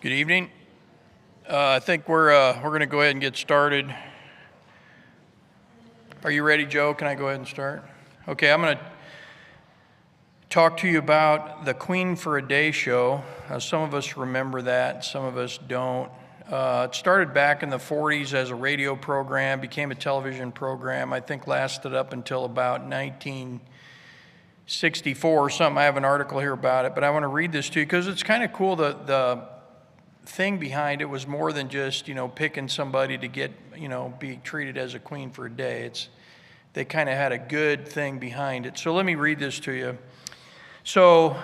Good evening. I think we're going to go ahead and get started. Are you ready, Joe? Can I go ahead and start? Okay, I'm going to talk to you about the Queen for a Day show. Some of us remember that, some of us don't. It started back in the 40s as a radio program, became a television program. I think lasted up until about 1964 or something. I have an article here about it, but I want to read this to you because it's kind of cool. The thing behind it was more than just, picking somebody to get, be treated as a queen for a day. They kind of had a good thing behind it. So let me read this to you. So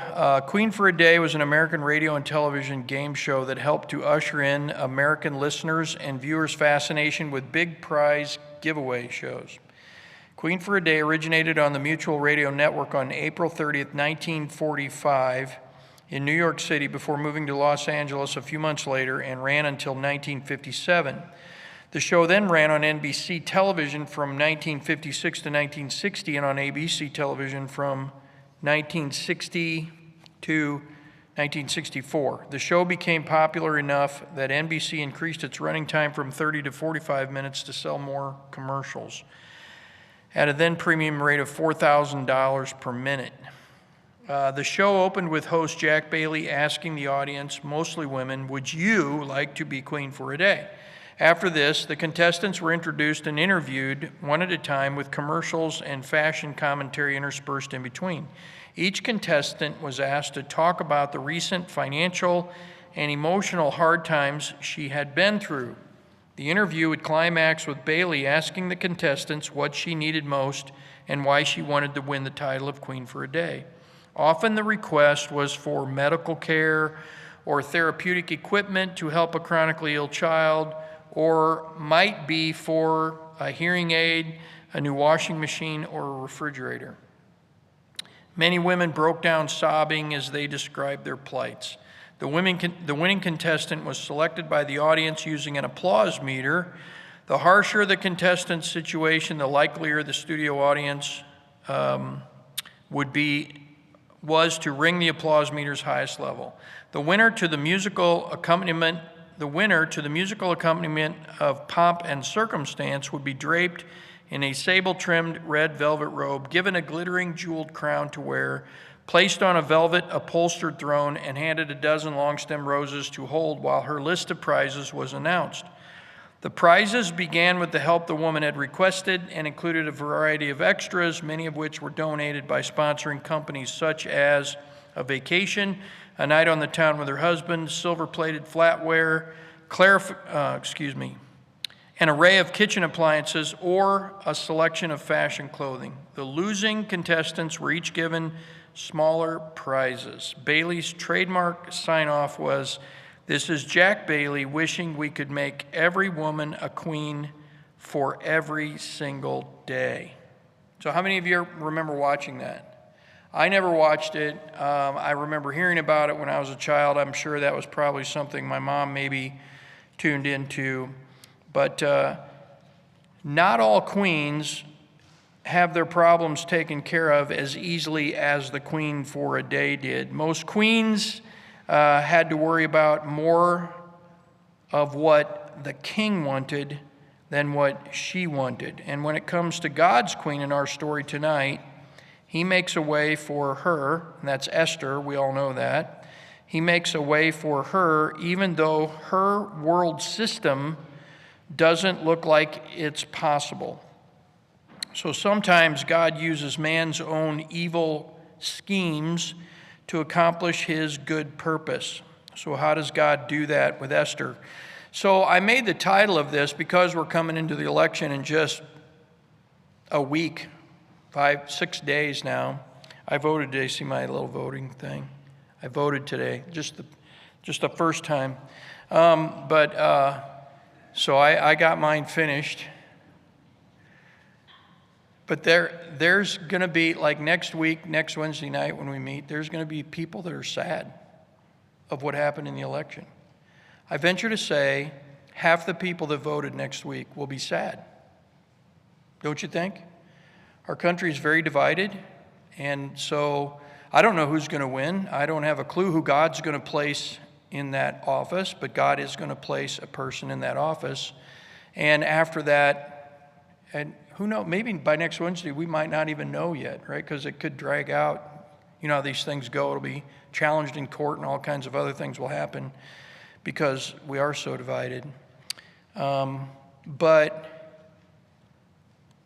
Queen for a Day was an American radio and television game show that helped to usher in American listeners and viewers' fascination with big prize giveaway shows. Queen for a Day originated on the Mutual Radio Network on April 30th, 1945 in New York City before moving to Los Angeles a few months later and ran until 1957. The show then ran on NBC television from 1956 to 1960 and on ABC television from 1960 to 1964. The show became popular enough that NBC increased its running time from 30 to 45 minutes to sell more commercials at a then premium rate of $4,000 per minute. The show opened with host Jack Bailey asking the audience, mostly women, would you like to be queen for a day? After this, the contestants were introduced and interviewed one at a time with commercials and fashion commentary interspersed in between. Each contestant was asked to talk about the recent financial and emotional hard times she had been through. The interview would climax with Bailey asking the contestants what she needed most and why she wanted to win the title of Queen for a Day. Often the request was for medical care or therapeutic equipment to help a chronically ill child, or might be for a hearing aid, a new washing machine, or a refrigerator. Many women broke down sobbing as they described their plights. The winning contestant was selected by the audience using an applause meter. The harsher the contestant's situation, the likelier the studio audience was to ring the applause meter's highest level. The winner to the musical accompaniment of Pomp and Circumstance would be draped in a sable-trimmed red velvet robe, given a glittering jeweled crown to wear, placed on a velvet upholstered throne, and handed a dozen long-stem roses to hold while her list of prizes was announced. The prizes began with the help the woman had requested and included a variety of extras, many of which were donated by sponsoring companies such as a vacation, a night on the town with her husband, silver-plated flatware, an array of kitchen appliances, or a selection of fashion clothing. The losing contestants were each given smaller prizes. Bailey's trademark sign-off was, "This is Jack Bailey wishing we could make every woman a queen for every single day." So how many of you remember watching that? I never watched it. I remember hearing about it when I was a child. I'm sure that was probably something my mom maybe tuned into. But not all queens have their problems taken care of as easily as the Queen for a Day did. Most queens had to worry about more of what the king wanted than what she wanted. And when it comes to God's queen in our story tonight, he makes a way for her, and that's Esther, we all know that. He makes a way for her even though her world system doesn't look like it's possible. So sometimes God uses man's own evil schemes to accomplish his good purpose. So how does God do that with Esther? So I made the title of this because we're coming into the election in just a week, 5-6 days now. I voted today. See my little voting thing? I voted today, just the first time. So I got mine finished. But there's going to be, like next week, next Wednesday night when we meet, there's going to be people that are sad of what happened in the election. I venture to say half the people that voted next week will be sad. Don't you think? Our country is very divided, and so I don't know who's going to win. I don't have a clue who God's going to place in that office, but God is going to place a person in that office. And after that, and who knows, maybe by next Wednesday, we might not even know yet, right? Because it could drag out. You know how these things go. It'll be challenged in court and all kinds of other things will happen because we are so divided. But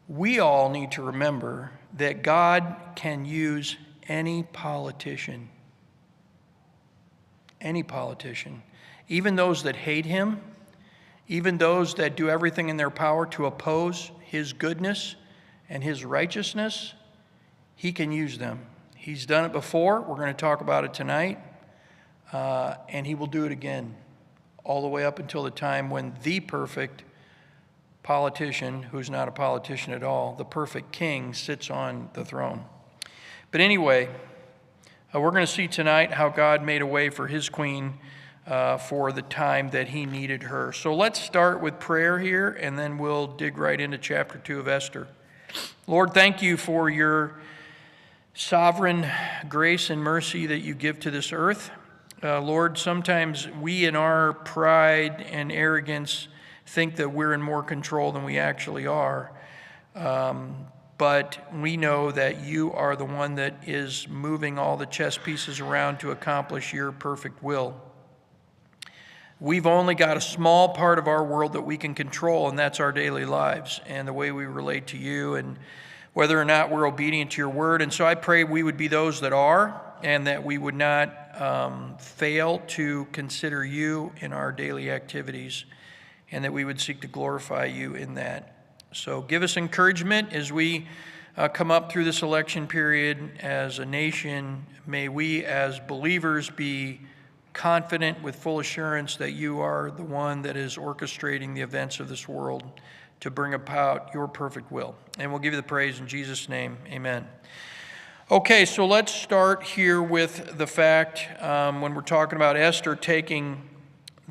we all need to remember that God can use any politician, even those that hate him, even those that do everything in their power to oppose his goodness and his righteousness. He can use them. He's done it before. We're going to talk about it tonight. And he will do it again, all the way up until the time when the perfect politician, who's not a politician at all, the perfect king, sits on the throne. But anyway, we're going to see tonight how God made a way for his queen for the time that he needed her. So let's start with prayer here, and then we'll dig right into chapter 2 of Esther. Lord, thank you for your sovereign grace and mercy that you give to this earth. Lord, sometimes we in our pride and arrogance think that we're in more control than we actually are. But we know that you are the one that is moving all the chess pieces around to accomplish your perfect will. We've only got a small part of our world that we can control, and that's our daily lives and the way we relate to you and whether or not we're obedient to your word. And so I pray we would be those that are, and that we would not fail to consider you in our daily activities, and that we would seek to glorify you in that. So give us encouragement as we come up through this election period as a nation. May we as believers be confident with full assurance that you are the one that is orchestrating the events of this world to bring about your perfect will. And we'll give you the praise in Jesus' name. Amen. Okay, so let's start here with the fact when we're talking about Esther taking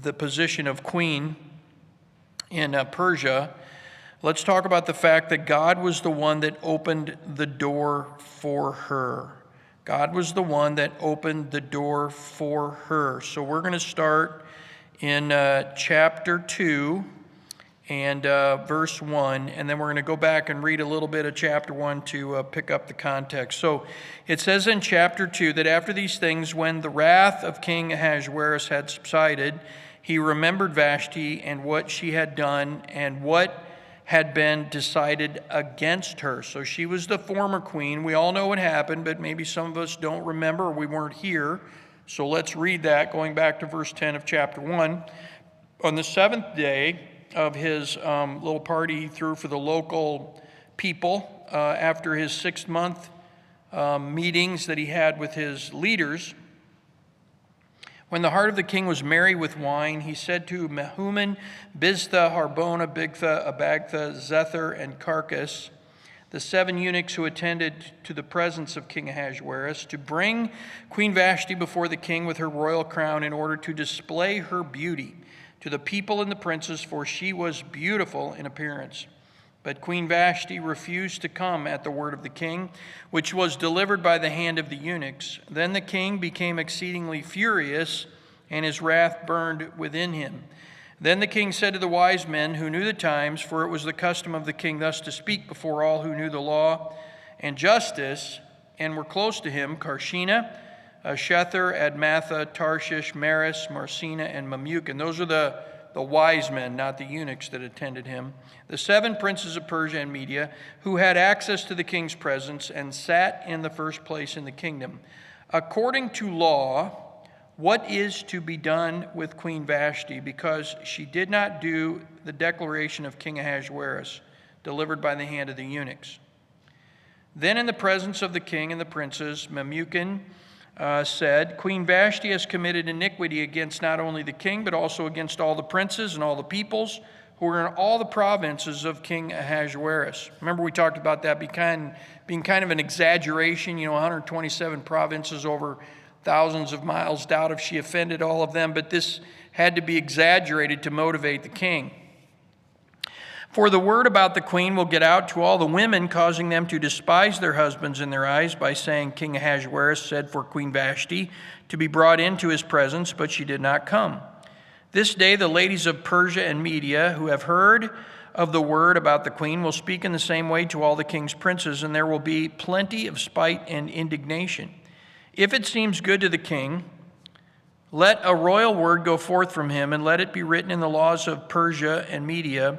the position of queen in Persia. Let's talk about the fact that God was the one that opened the door for her. God was the one that opened the door for her. So we're going to start in chapter 2 and verse 1, and then we're going to go back and read a little bit of chapter 1 to pick up the context. So it says in chapter 2 that after these things, when the wrath of King Ahasuerus had subsided, he remembered Vashti and what she had done and what had been decided against her. So she was the former queen. We all know what happened, but maybe some of us don't remember, or we weren't here. So let's read that, going back to verse 10 of chapter 1. On the seventh day of his little party he threw for the local people, after his 6-month meetings that he had with his leaders, when the heart of the king was merry with wine, he said to Mehuman, Biztha, Harbona, Bigtha, Abagtha, Zethar, and Carcass, the 7 eunuchs who attended to the presence of King Ahasuerus, to bring Queen Vashti before the king with her royal crown in order to display her beauty to the people and the princes, for she was beautiful in appearance. But Queen Vashti refused to come at the word of the king, which was delivered by the hand of the eunuchs. Then the king became exceedingly furious, and his wrath burned within him. Then the king said to the wise men who knew the times, for it was the custom of the king thus to speak before all who knew the law and justice, and were close to him, Karshena, Shethar, Admatha, Tarshish, Maris, Marsina, and Mamukan. Those are the wise men, not the eunuchs that attended him. The 7 princes of Persia and Media, who had access to the king's presence and sat in the first place in the kingdom. According to law, what is to be done with Queen Vashti, because she did not do the declaration of King Ahasuerus, delivered by the hand of the eunuchs? Then in the presence of the king and the princes, Memucan said, Queen Vashti has committed iniquity against not only the king, but also against all the princes and all the peoples who are in all the provinces of King Ahasuerus. Remember, we talked about that being kind of an exaggeration, 127 provinces over thousands of miles. Doubt if she offended all of them, but this had to be exaggerated to motivate the king. For the word about the queen will get out to all the women, causing them to despise their husbands in their eyes by saying, King Ahasuerus said for Queen Vashti to be brought into his presence, but she did not come. This day the ladies of Persia and Media, who have heard of the word about the queen, will speak in the same way to all the king's princes, and there will be plenty of spite and indignation. If it seems good to the king, let a royal word go forth from him, and let it be written in the laws of Persia and Media,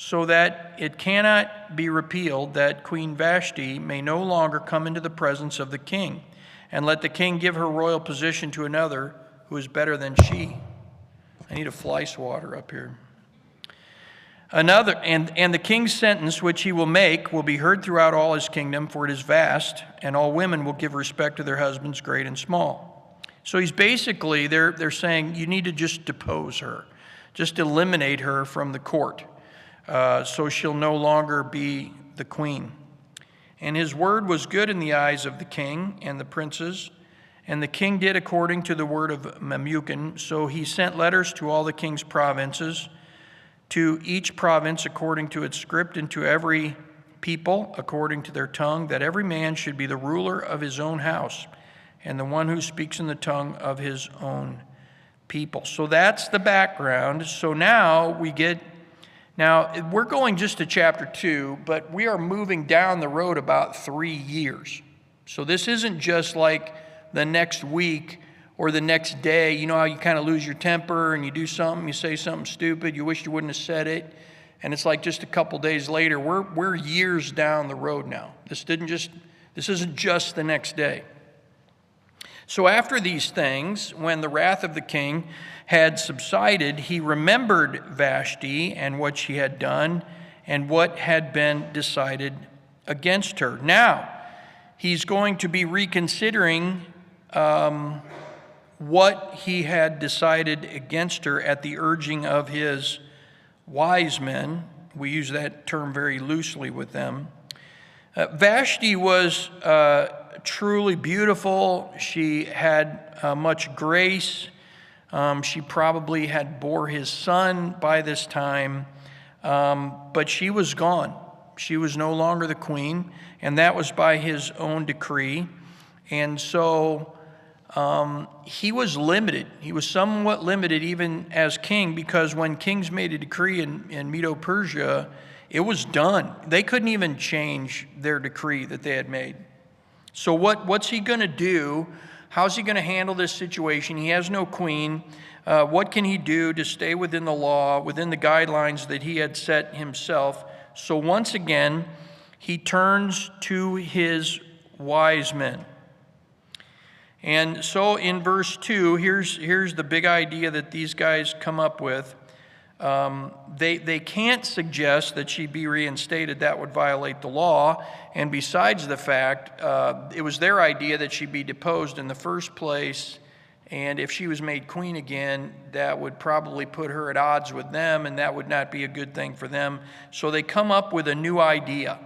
so that it cannot be repealed, that Queen Vashti may no longer come into the presence of the king. And let the king give her royal position to another who is better than she. I need a fly swatter up here. And the king's sentence which he will make will be heard throughout all his kingdom, for it is vast, and all women will give respect to their husbands, great and small. So he's basically, they're saying you need to just depose her, just eliminate her from the court. So she'll no longer be the queen. And his word was good in the eyes of the king and the princes, and the king did according to the word of Memucan. So he sent letters to all the king's provinces, to each province according to its script, and to every people according to their tongue, that every man should be the ruler of his own house, and the one who speaks in the tongue of his own people. So that's the background. So now we're going just to chapter 2, but we are moving down the road about 3 years. So this isn't just like the next week or the next day. You know how you kind of lose your temper and you do something, you say something stupid, you wish you wouldn't have said it, and it's like just a couple days later. We're years down the road now. This isn't just the next day. So after these things, when the wrath of the king had subsided, he remembered Vashti and what she had done and what had been decided against her. Now, he's going to be reconsidering what he had decided against her at the urging of his wise men. We use that term very loosely with them. Vashti was truly beautiful. She had much grace. She probably had bore his son by this time, but she was gone. She was no longer the queen, and that was by his own decree. And so he was limited. He was somewhat limited even as king, because when kings made a decree in Medo-Persia, it was done. They couldn't even change their decree that they had made. So what's he going to do? How's he going to handle this situation? He has no queen. What can he do to stay within the law, within the guidelines that he had set himself? So once again, he turns to his wise men. And so in verse 2, here's the big idea that these guys come up with. They can't suggest that she be reinstated. That would violate the law. And besides the fact, it was their idea that she be deposed in the first place. And if she was made queen again, that would probably put her at odds with them, and that would not be a good thing for them. So they come up with a new idea.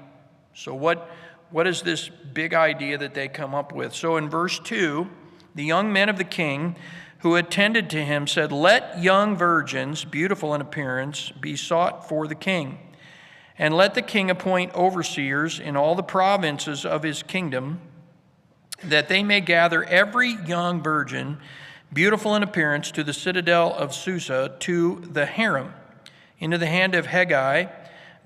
So what is this big idea that they come up with? So in verse 2, the young men of the king who attended to him said, "Let young virgins, beautiful in appearance, be sought for the king. And let the king appoint overseers in all the provinces of his kingdom, that they may gather every young virgin, beautiful in appearance, to the citadel of Susa, to the harem, into the hand of Hegai,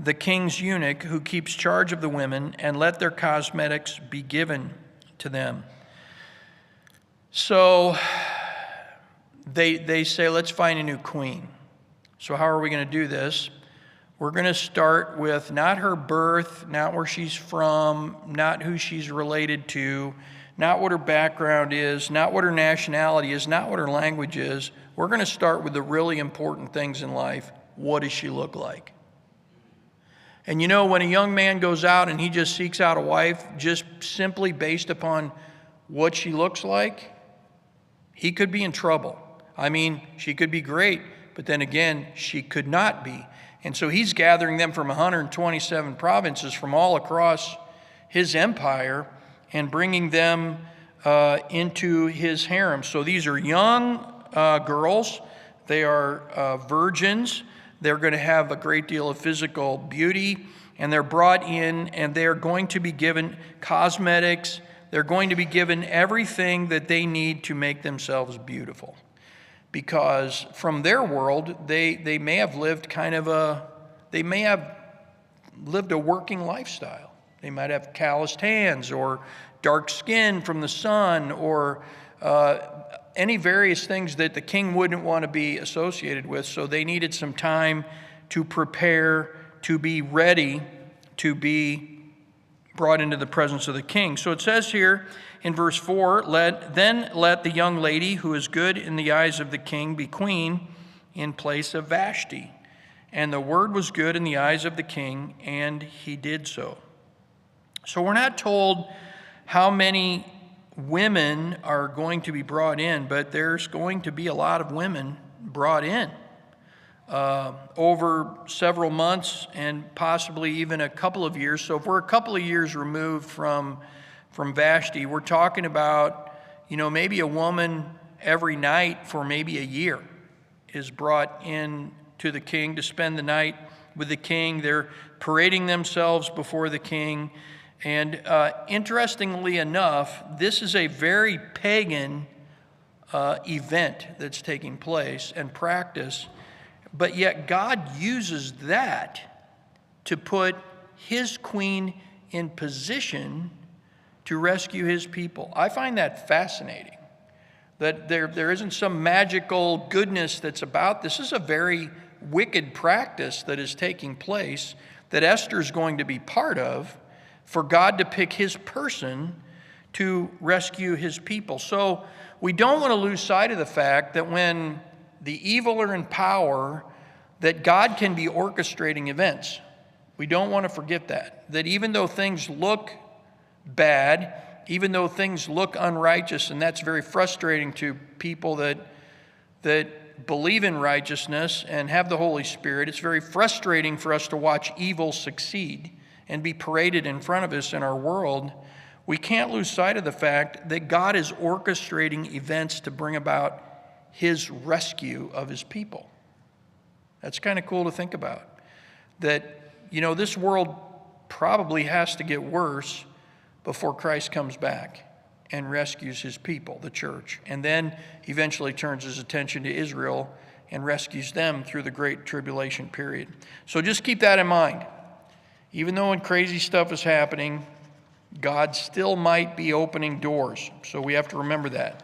the king's eunuch, who keeps charge of the women, and let their cosmetics be given to them." So they say, let's find a new queen. So how are we going to do this? We're going to start with not her birth, not where she's from, not who she's related to, not what her background is, not what her nationality is, not what her language is. We're going to start with the really important things in life. What does she look like? And you know, when a young man goes out and he just seeks out a wife just simply based upon what she looks like, he could be in trouble. I mean, she could be great, but then again, she could not be. And so he's gathering them from 127 provinces from all across his empire and bringing them into his harem. So these are young girls. They are virgins. They're going to have a great deal of physical beauty, and they're brought in, and they're going to be given cosmetics. They're going to be given everything that they need to make themselves beautiful. Because from their world, they may have lived a working lifestyle. They might have calloused hands or dark skin from the sun, or any various things that the king wouldn't want to be associated with. So they needed some time to prepare, to be ready, to be brought into the presence of the king. So it says here in verse 4, let the young lady who is good in the eyes of the king be queen in place of Vashti. And the word was good in the eyes of the king, and he did so. So we're not told how many women are going to be brought in, but there's going to be a lot of women brought in over several months and possibly even a couple of years. So if we're a couple of years removed from Vashti, we're talking about, maybe a woman every night for maybe a year is brought in to the king to spend the night with the king. They're parading themselves before the king. And interestingly enough, this is a very pagan event that's taking place and practice, but yet God uses that to put his queen in position to rescue his people. I find that fascinating, that there isn't some magical goodness that's about this. This is a very wicked practice that is taking place that Esther's going to be part of, for God to pick his person to rescue his people. So we don't want to lose sight of the fact that when the evil are in power, that God can be orchestrating events. We don't want to forget that even though things look bad, even though things look unrighteous, and that's very frustrating to people that believe in righteousness and have the Holy Spirit, it's very frustrating for us to watch evil succeed and be paraded in front of us in our world. We can't lose sight of the fact that God is orchestrating events to bring about his rescue of his people. That's kind of cool to think about. That, this world probably has to get worse before Christ comes back and rescues his people, the church, and then eventually turns his attention to Israel and rescues them through the Great Tribulation period. So just keep that in mind. Even though when crazy stuff is happening, God still might be opening doors. So we have to remember that.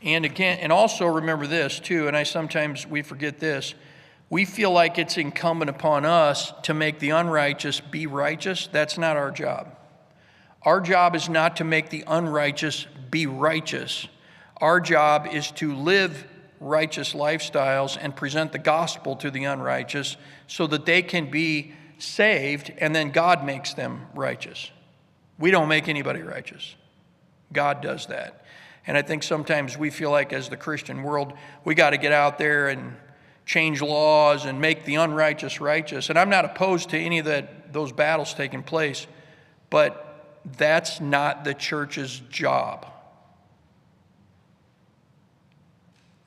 And again, and also remember this too, and sometimes we forget this. We feel like it's incumbent upon us to make the unrighteous be righteous. That's not our job. Our job is not to make the unrighteous be righteous. Our job is to live righteous lifestyles and present the gospel to the unrighteous so that they can be saved, and then God makes them righteous. We don't make anybody righteous. God does that. And I think sometimes we feel like as the Christian world, we got to get out there and change laws and make the unrighteous righteous. And I'm not opposed to any of those battles taking place, but that's not the church's job.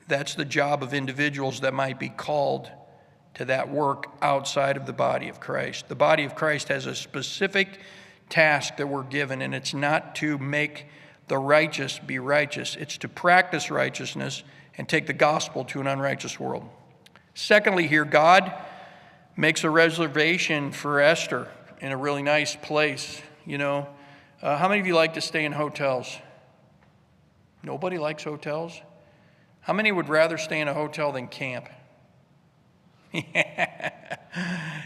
That's the job of individuals that might be called to that work outside of the body of Christ. The body of Christ has a specific task that we're given, and it's not to make the righteous be righteous. It's to practice righteousness and take the gospel to an unrighteous world. Secondly, here, God makes a reservation for Esther in a really nice place. How many of you like to stay in hotels? Nobody likes hotels? How many would rather stay in a hotel than camp?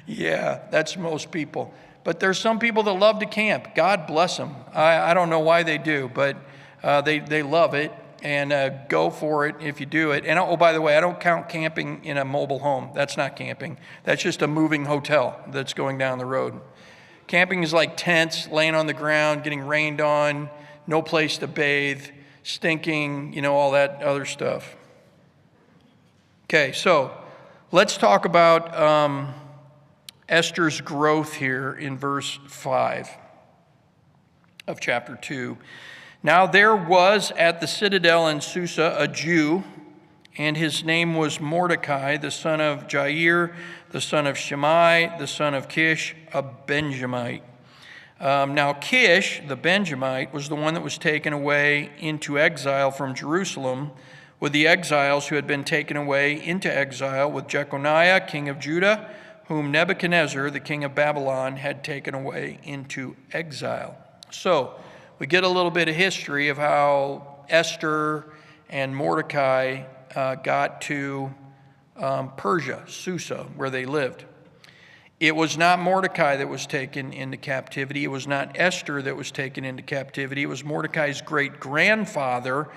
Yeah, that's most people. But there's some people that love to camp. God bless them. I don't know why they do, but they love it, and go for it if you do it. And by the way, I don't count camping in a mobile home. That's not camping. That's just a moving hotel that's going down the road. Camping is like tents, laying on the ground, getting rained on, no place to bathe, stinking, all that other stuff. Okay, so let's talk about Esther's growth here in verse 5 of chapter 2. Now there was at the citadel in Susa a Jew and his name was Mordecai, the son of Jair, the son of Shimei, the son of Kish, a Benjamite. Now Kish, the Benjamite, was the one that was taken away into exile from Jerusalem with the exiles who had been taken away into exile with Jeconiah, king of Judah, whom Nebuchadnezzar, the king of Babylon, had taken away into exile. So we get a little bit of history of how Esther and Mordecai got to Persia, Susa, where they lived. It was not Mordecai that was taken into captivity. It was not Esther that was taken into captivity. It was Mordecai's great-grandfather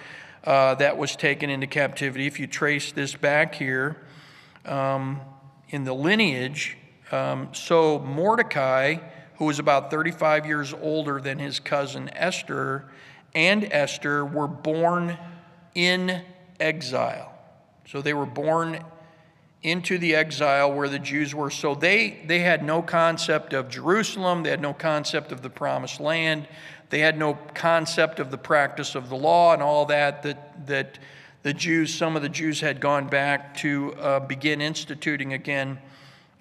that was taken into captivity. If you trace this back here in the lineage, so Mordecai, who was about 35 years older than his cousin Esther, and Esther were born in exile. So they were born into the exile where the Jews were. So they had no concept of Jerusalem. They had no concept of the promised land. They had no concept of the practice of the law and all that the Jews, some of the Jews had gone back to begin instituting again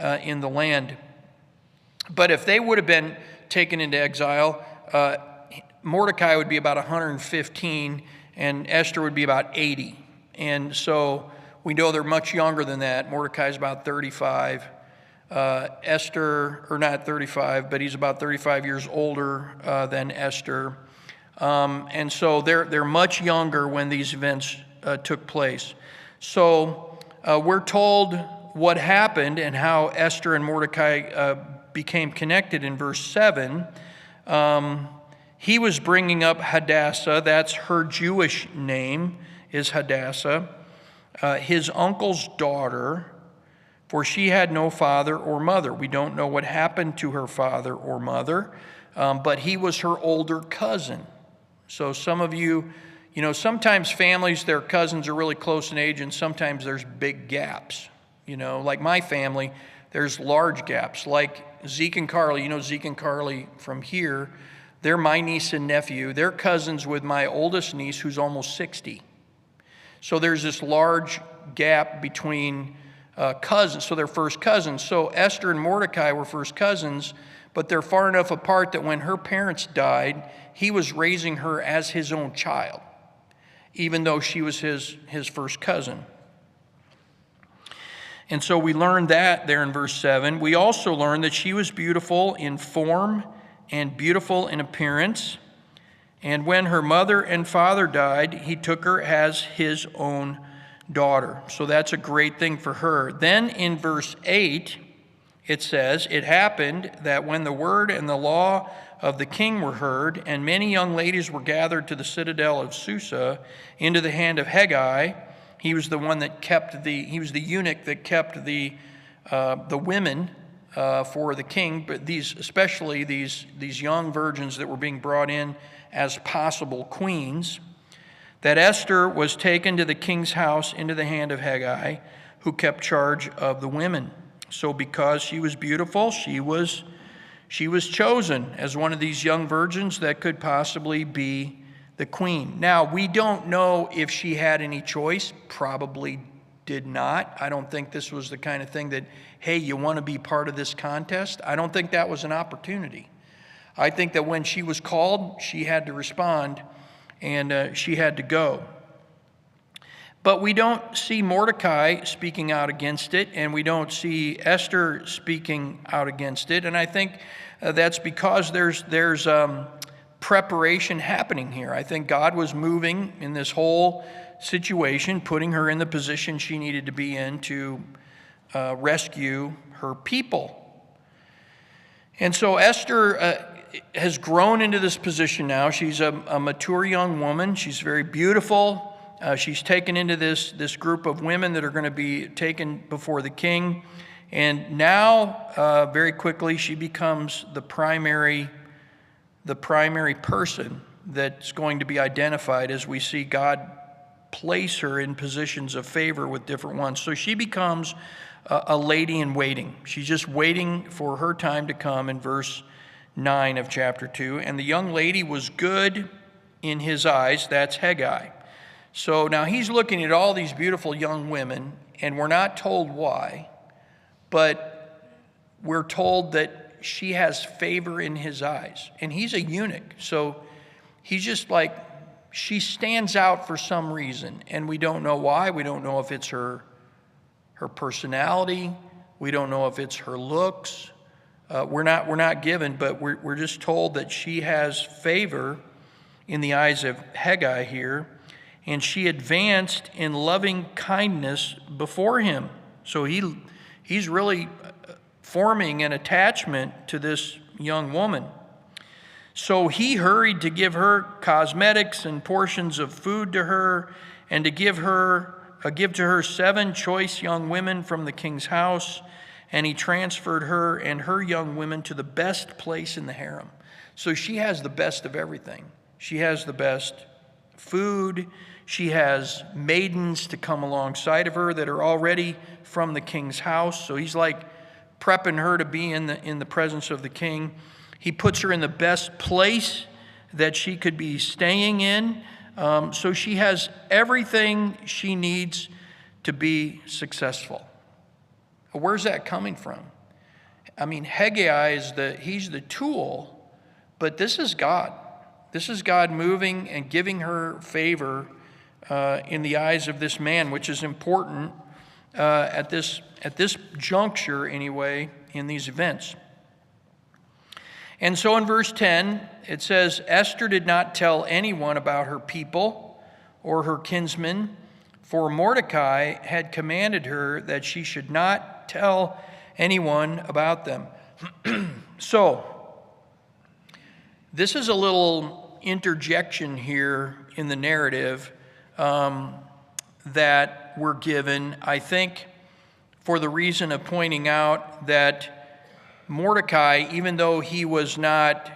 in the land. But if they would have been taken into exile, Mordecai would be about 115 and Esther would be about 80. And so we know they're much younger than that. Mordecai's about 35. Esther, or not 35, but he's about 35 years older than Esther. And so they're much younger when these events took place. So we're told what happened and how Esther and Mordecai became connected in verse 7. He was bringing up Hadassah. That's her Jewish name, is Hadassah, his uncle's daughter, for she had no father or mother. We don't know what happened to her father or mother, but he was her older cousin. So some of you, sometimes families, their cousins are really close in age, and sometimes there's big gaps. Like my family, there's large gaps. Like Zeke and Carly, Zeke and Carly from here, they're my niece and nephew. They're cousins with my oldest niece, who's almost 60. So there's this large gap between cousins, so they're first cousins. So Esther and Mordecai were first cousins, but they're far enough apart that when her parents died, he was raising her as his own child, even though she was his first cousin. And so we learned that there in verse 7. We also learned that she was beautiful in form and beautiful in appearance. And when her mother and father died, he took her as his own daughter. So that's a great thing for her. Then in verse 8, it says, "It happened that when the word and the law of the king were heard, and many young ladies were gathered to the citadel of Susa into the hand of Hegai," he was the one that he was the eunuch that kept the women for the king, but especially these young virgins that were being brought in as possible queens, that Esther was taken to the king's house into the hand of Hegai, who kept charge of the women. So because she was beautiful, she was chosen as one of these young virgins that could possibly be the queen. Now, we don't know if she had any choice. Probably did not. I don't think this was the kind of thing that, hey, you want to be part of this contest? I don't think that was an opportunity. I think that when she was called, she had to respond, and she had to go. But we don't see Mordecai speaking out against it, and we don't see Esther speaking out against it. And I think that's because there's preparation happening here. I think God was moving in this whole situation, putting her in the position she needed to be in to rescue her people. And so Esther has grown into this position now. She's a mature young woman. She's very beautiful. She's taken into this group of women that are going to be taken before the king. And now, very quickly, she becomes the primary person that's going to be identified as we see God place her in positions of favor with different ones. So she becomes a lady in waiting. She's just waiting for her time to come in verse 9 of chapter 2. "And the young lady was good in his eyes," that's Hegai. So now he's looking at all these beautiful young women, and we're not told why, but we're told that she has favor in his eyes. And he's a eunuch, so he's just like, she stands out for some reason, and we don't know why. We don't know if it's her personality. We don't know if it's her looks. We're not given, but we're just told that she has favor in the eyes of Hegai here, and she advanced in loving kindness before him. So he's really forming an attachment to this young woman. So he hurried to give her cosmetics and portions of food to her, and to give to her 7 choice young women from the king's house, and he transferred her and her young women to the best place in the harem. So she has the best of everything. She has the best food. She has maidens to come alongside of her that are already from the king's house. So he's like prepping her to be in the presence of the king. He puts her in the best place that she could be staying in. So she has everything she needs to be successful. Where's that coming from? I mean, Hegai he's the tool, but this is God. This is God moving and giving her favor in the eyes of this man, which is important at this juncture anyway in these events. And so in verse 10, it says, Esther did not tell anyone about her people or her kinsmen, for Mordecai had commanded her that she should not tell anyone about them. So, this is a little interjection here in the narrative that we're given, I think, for the reason of pointing out that Mordecai, even though he was not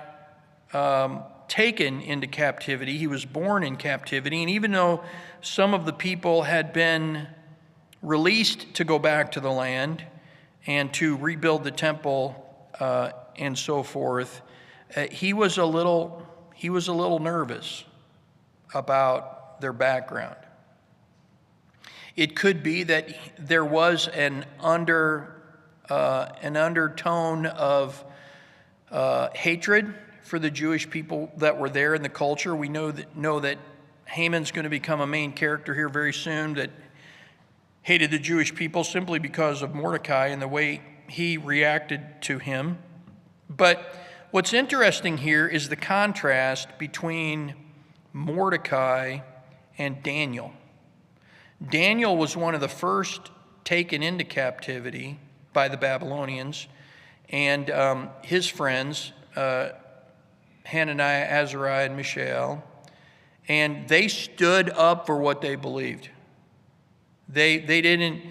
taken into captivity, he was born in captivity, and even though some of the people had been released to go back to the land and to rebuild the temple and so forth, he was a little nervous about their background. It could be that there was an undertone of hatred for the Jewish people that were there in the culture. We know that Haman's going to become a main character here very soon, that hated the Jewish people simply because of Mordecai and the way he reacted to him. But what's interesting here is the contrast between Mordecai and Daniel. Daniel was one of the first taken into captivity by the Babylonians, and his friends, Hananiah, Azariah, and Mishael, and they stood up for what they believed. They didn't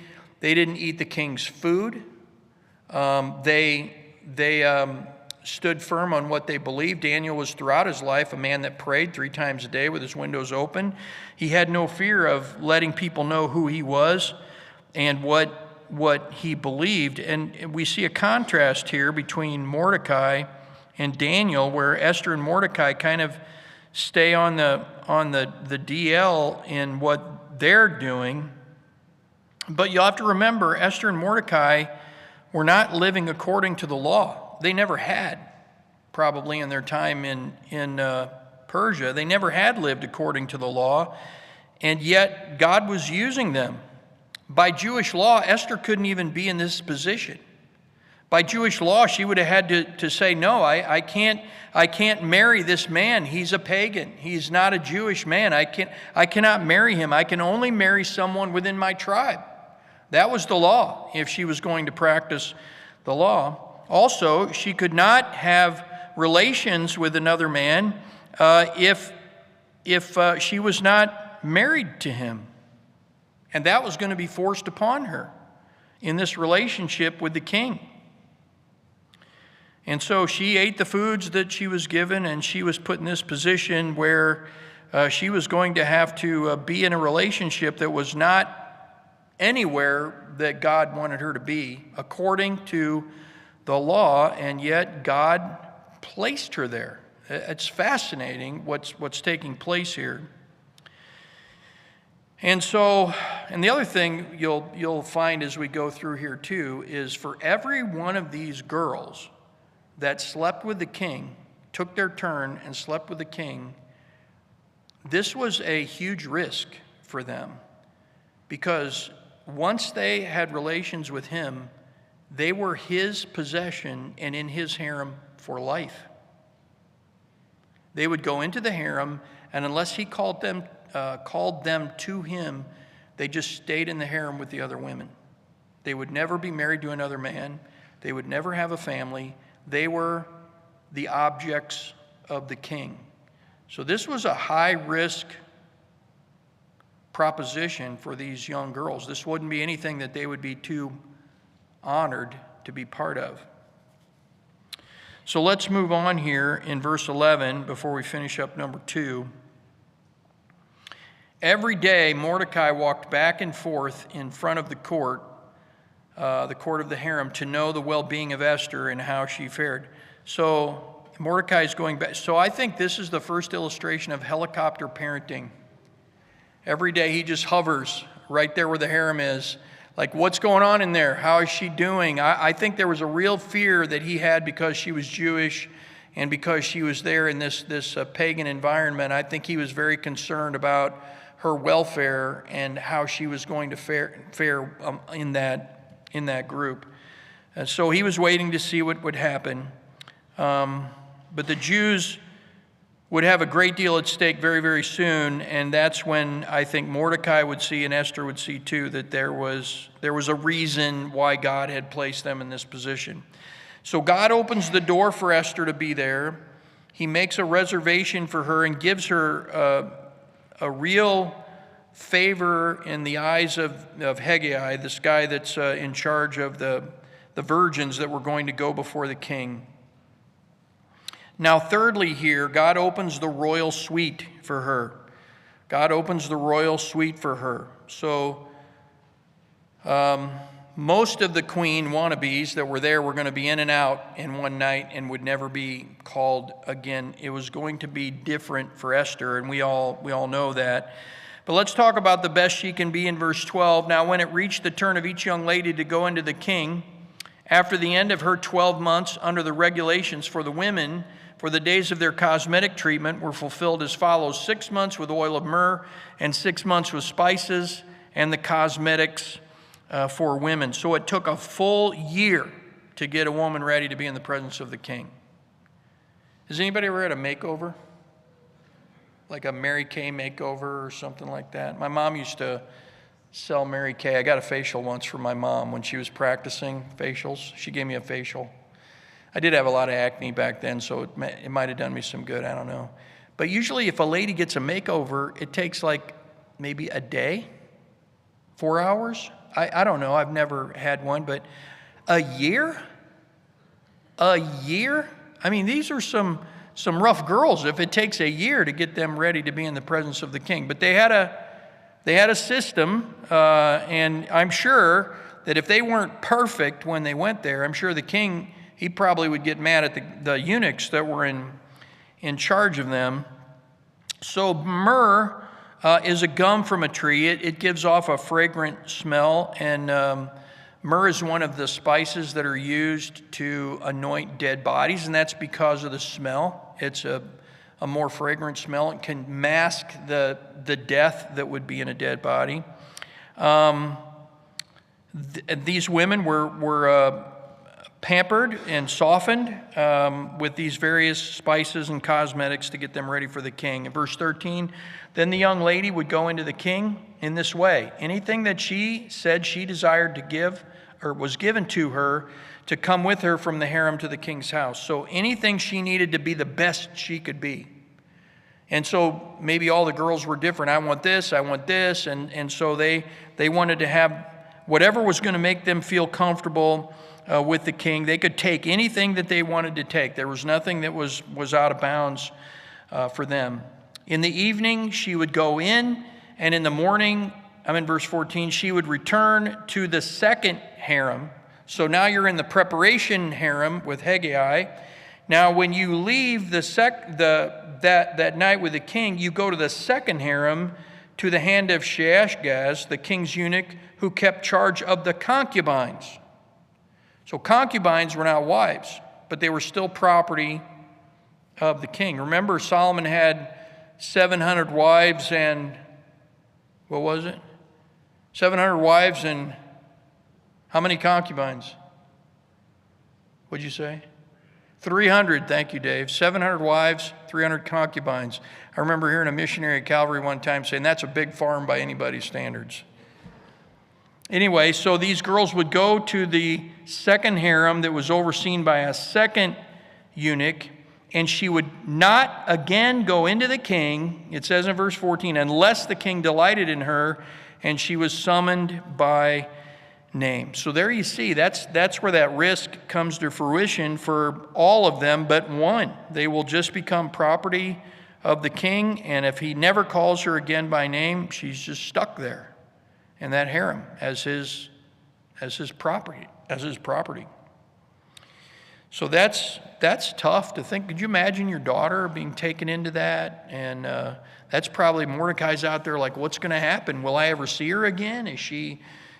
eat the king's food. They stood firm on what they believed. Daniel was throughout his life a man that prayed 3 times a day with his windows open. He had no fear of letting people know who he was and what he believed. And we see a contrast here between Mordecai and Daniel, where Esther and Mordecai kind of stay on the DL in what they're doing. But you'll have to remember, Esther and Mordecai were not living according to the law. They never had, probably in their time in Persia. They never had lived according to the law, and yet God was using them. By Jewish law, Esther couldn't even be in this position. By Jewish law, she would have had to say, no, I can't marry this man. He's a pagan. He's not a Jewish man. I cannot marry him. I can only marry someone within my tribe. That was the law, if she was going to practice the law. Also, she could not have relations with another man if she was not married to him. And that was going to be forced upon her in this relationship with the king. And so she ate the foods that she was given, and she was put in this position where she was going to have to be in a relationship that was not anywhere that God wanted her to be, according to the law, and yet God placed her there. It's fascinating what's taking place here. And so, and the other thing you'll find as we go through here too is for every one of these girls that slept with the king, took their turn and slept with the king, this was a huge risk for them, because once they had relations with him, they were his possession and in his harem for life. They would go into the harem, and unless he called them to him, they just stayed in the harem with the other women. They would never be married to another man. They would never have a family. They were the objects of the king. So this was a high-risk proposition for these young girls. This wouldn't be anything that they would be too honored to be part of. So let's move on here in verse 11 before we finish up number 2. Every day Mordecai walked back and forth in front of the court of the harem, to know the well-being of Esther and how she fared. So Mordecai is going back. So I think this is the first illustration of helicopter parenting. Every day he just hovers right there where the harem is. Like, what's going on in there? How is she doing? I think there was a real fear that he had because she was Jewish and because she was there in this pagan environment. I think he was very concerned about her welfare and how she was going to fare in that group. And so he was waiting to see what would happen. But the Jews would have a great deal at stake very, very soon, and that's when I think Mordecai would see, and Esther would see too, that there was a reason why God had placed them in this position. So God opens the door for Esther to be there. He makes a reservation for her and gives her a real favor in the eyes of Hegai, this guy that's in charge of the virgins that were going to go before the king. Now, thirdly here, God opens the royal suite for her. God opens the royal suite for her. So most of the queen wannabes that were there were going to be in and out in one night and would never be called again. It was going to be different for Esther, and we all know that. But let's talk about the best she can be in verse 12. Now, when it reached the turn of each young lady to go into the king, after the end of her 12 months under the regulations for the women, for the days of their cosmetic treatment were fulfilled as follows: 6 months with oil of myrrh, and 6 months with spices and the cosmetics for women. So it took a full year to get a woman ready to be in the presence of the king. Has anybody ever had a makeover? Like a Mary Kay makeover or something like that? My mom used to sell Mary Kay. I got a facial once for my mom when she was practicing facials. She gave me a facial. I did have a lot of acne back then, so it might have done me some good. I don't know. But usually if a lady gets a makeover, it takes like maybe a day, 4 hours. I don't know. I've never had one, but a year? A year? I mean, these are some rough girls if it takes a year to get them ready to be in the presence of the king. But they had a system, and I'm sure that if they weren't perfect when they went there, I'm sure the king, he probably would get mad at the eunuchs that were in charge of them. So myrrh is a gum from a tree. It gives off a fragrant smell, and myrrh is one of the spices that are used to anoint dead bodies, and that's because of the smell. It's a more fragrant smell. It can mask the death that would be in a dead body. These women were pampered and softened with these various spices and cosmetics to get them ready for the king. In verse 13, then the young lady would go into the king in this way: anything that she said she desired to give, or was given to her, to come with her from the harem to the king's house. So anything she needed to be the best she could be. And so maybe all the girls were different. I want this, and so they wanted to have whatever was going to make them feel comfortable with the king. They could take anything that they wanted to take. There was nothing that was out of bounds for them. In the evening, she would go in, and in the morning, I'm in verse 14, she would return to the second harem. So now you're in the preparation harem with Hegai. Now, when you leave that night with the king, you go to the second harem to the hand of Shaashgaz, the king's eunuch, who kept charge of the concubines. So concubines were not wives, but they were still property of the king. Remember, Solomon had 700 wives and, what was it? 700 wives and how many concubines? What'd you say? 300, thank you, Dave. 700 wives, 300 concubines. I remember hearing a missionary at Calvary one time saying that's a big farm by anybody's standards. Anyway, so these girls would go to the second harem that was overseen by a second eunuch, and she would not again go into the king, it says in verse 14, unless the king delighted in her, and she was summoned by name. So there you see, that's where that risk comes to fruition for all of them but one. They will just become property of the king, and if he never calls her again by name, she's just stuck there in that harem as his property. So that's tough to think. Could you imagine your daughter being taken into that? And that's probably Mordecai's out there like, what's going to happen? Will I ever see her again? Is she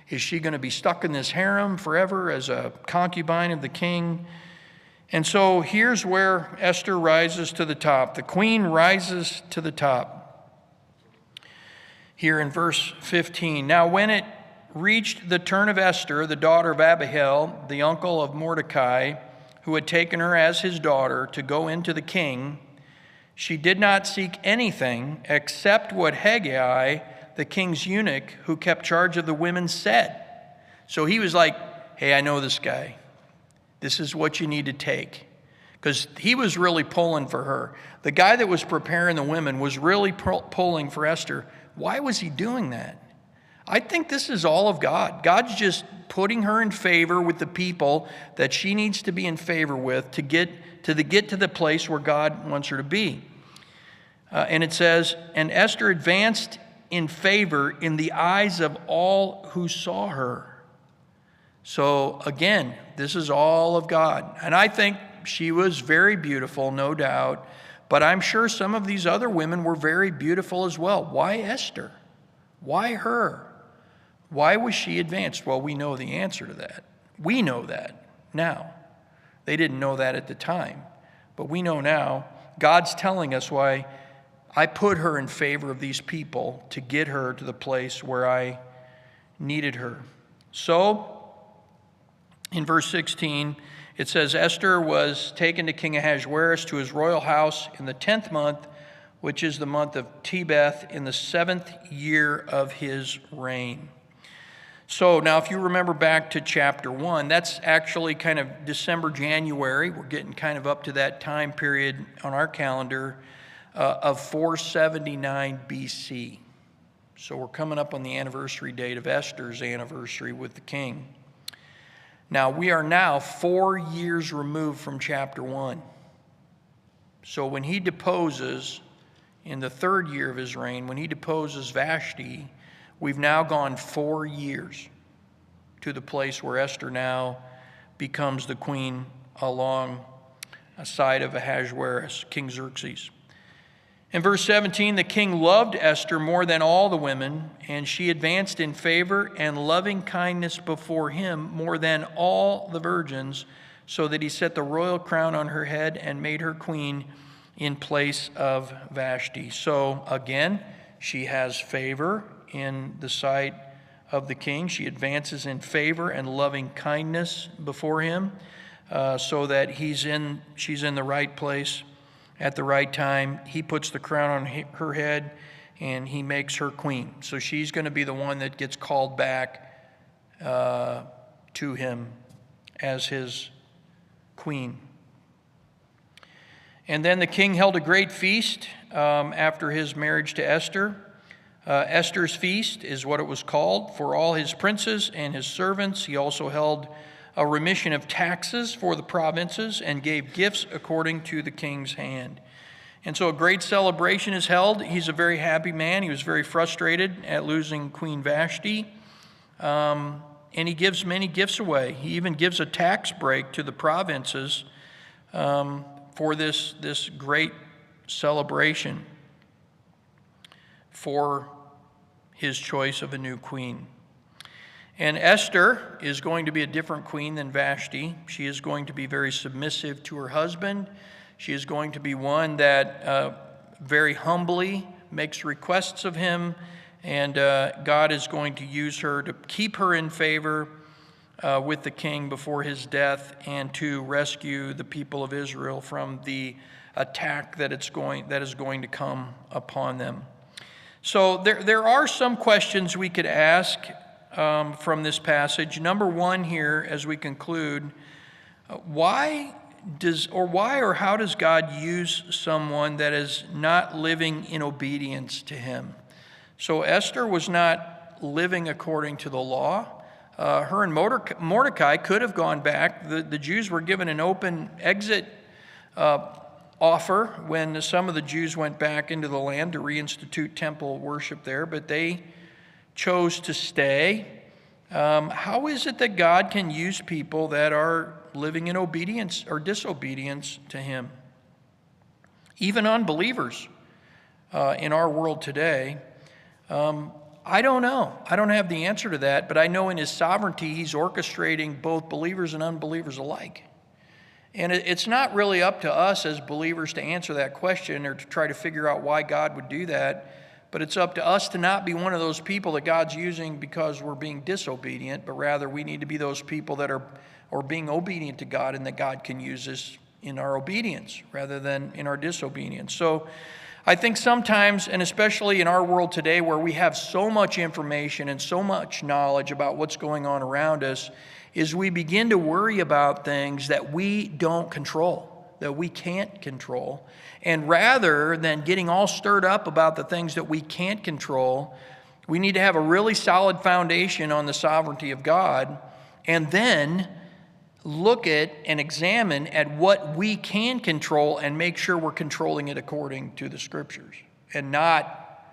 going to be stuck in this harem forever as a concubine of the king? And so here's where Esther rises to the top. The queen rises to the top. Here in verse 15. Now when it reached the turn of Esther, the daughter of Abihail, the uncle of Mordecai, who had taken her as his daughter to go into the king, she did not seek anything except what Hegai, the king's eunuch, who kept charge of the women, said. So he was like, hey, I know this guy. This is what you need to take. Because he was really pulling for her. The guy that was preparing the women was really pulling for Esther. Why was he doing that? I think this is all of God. God's just putting her in favor with the people that she needs to be in favor with to get to the place where God wants her to be. And it says, and Esther advanced in favor in the eyes of all who saw her. So again, this is all of God. And I think she was very beautiful, no doubt. But I'm sure some of these other women were very beautiful as well. Why Esther? Why her? Why was she advanced? Well, we know the answer to that. We know that now. They didn't know that at the time. But we know now. God's telling us why I put her in favor of these people to get her to the place where I needed her. So, in verse 16, it says, Esther was taken to King Ahasuerus to his royal house in the 10th month, which is the month of Tebeth, in the 7th year of his reign. So now if you remember back to chapter 1, that's actually kind of December, January. We're getting kind of up to that time period on our calendar of 479 BC. So we're coming up on the anniversary date of Esther's anniversary with the king. Now, we are now 4 years removed from chapter 1. So when he deposes, in the 3rd year of his reign, when he deposes Vashti, we've now gone 4 years to the place where Esther now becomes the queen alongside of Ahasuerus, King Xerxes. In verse 17, the king loved Esther more than all the women, and she advanced in favor and loving kindness before him more than all the virgins, so that he set the royal crown on her head and made her queen in place of Vashti. So again, she has favor in the sight of the king. She advances in favor and loving kindness before him, so that she's in the right place at the right time. He puts the crown on her head and he makes her queen. So she's going to be the one that gets called back to him as his queen. And then the king held a great feast after his marriage to Esther. Esther's feast is what it was called for all his princes and his servants. He also held a remission of taxes for the provinces and gave gifts according to the king's hand. And so a great celebration is held. He's a very happy man. He was very frustrated at losing Queen Vashti. And he gives many gifts away. He even gives a tax break to the provinces for this great celebration for his choice of a new queen. And Esther is going to be a different queen than Vashti. She is going to be very submissive to her husband. She is going to be one that very humbly makes requests of him, and God is going to use her to keep her in favor with the king before his death, and to rescue the people of Israel from the attack that is going to come upon them. So there are some questions we could ask from this passage. Number one here, as we conclude, why or how does God use someone that is not living in obedience to him? So Esther was not living according to the law. Her and Mordecai could have gone back. The Jews were given an open exit offer when some of the Jews went back into the land to reinstitute temple worship there, but they chose to stay. How is it that God can use people that are living in obedience or disobedience to him? Even unbelievers in our world today. I don't know. I don't have the answer to that, but I know in his sovereignty he's orchestrating both believers and unbelievers alike. And it's not really up to us as believers to answer that question or to try to figure out why God would do that, but it's up to us to not be one of those people that God's using because we're being disobedient, but rather we need to be those people that are being obedient to God, and that God can use us in our obedience rather than in our disobedience. So I think sometimes, and especially in our world today where we have so much information and so much knowledge about what's going on around us, is we begin to worry about things that we don't control, that we can't control. And rather than getting all stirred up about the things that we can't control, we need to have a really solid foundation on the sovereignty of God, and then look at and examine at what we can control and make sure we're controlling it according to the Scriptures, and not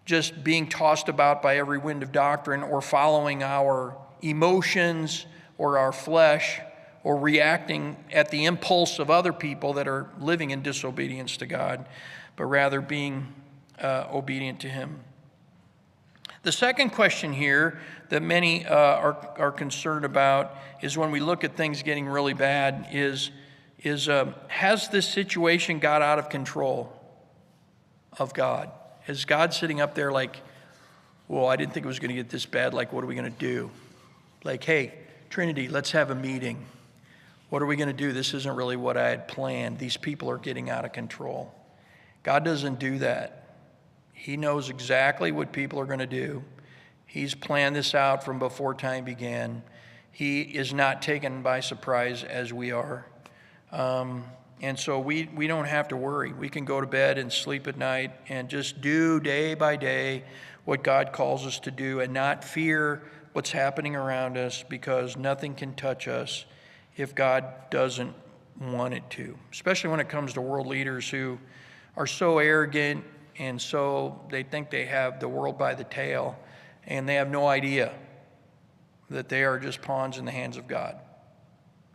just being tossed about by every wind of doctrine or following our emotions or our flesh or reacting at the impulse of other people that are living in disobedience to God, but rather being obedient to him. The second question here that many are concerned about is, when we look at things getting really bad, is has this situation got out of control of God? Is God sitting up there like, well, I didn't think it was going to get this bad. Like, what are we going to do? Like, hey, Trinity, let's have a meeting. What are we going to do? This isn't really what I had planned. These people are getting out of control. God doesn't do that. He knows exactly what people are going to do. He's planned this out from before time began. He is not taken by surprise as we are. And so we don't have to worry. We can go to bed and sleep at night and just do day by day what God calls us to do, and not fear what's happening around us, because nothing can touch us if God doesn't want it to. Especially when it comes to world leaders who are so arrogant and so they think they have the world by the tail, and they have no idea that they are just pawns in the hands of God.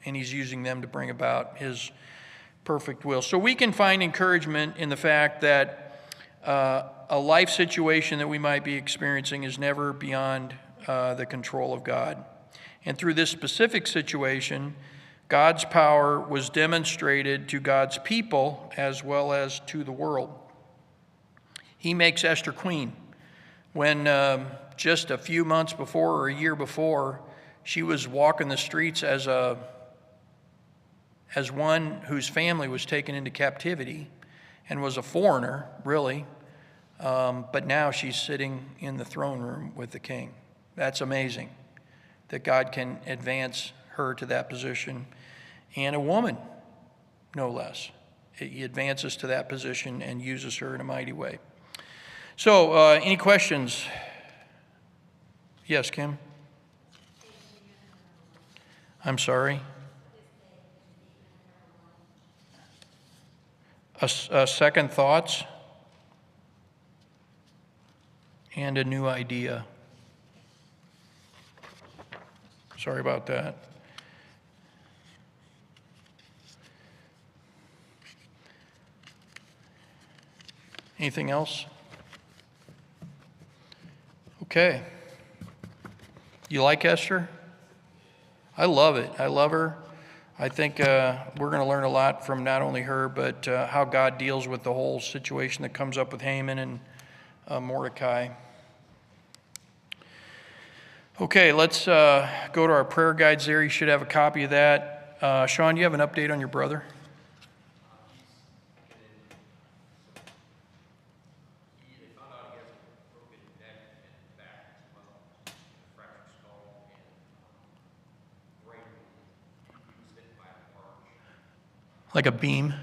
And he's using them to bring about his perfect will. So we can find encouragement in the fact that a life situation that we might be experiencing is never beyond the control of God. And through this specific situation, God's power was demonstrated to God's people as well as to the world. He makes Esther queen when just a few months before or a year before, she was walking the streets as one whose family was taken into captivity and was a foreigner, really. But now she's sitting in the throne room with the king. That's amazing that God can advance her to that position. And a woman, no less. He advances to that position and uses her in a mighty way. So, any questions? Yes, Kim? I'm sorry? A second thoughts and a new idea. Sorry about that. Anything else? Okay. You like Esther? I love it. I love her. I think we're going to learn a lot from not only her, but how God deals with the whole situation that comes up with Haman and Mordecai. Okay, let's go to our prayer guides there. You should have a copy of that. Sean, do you have an update on your brother? Like a beam?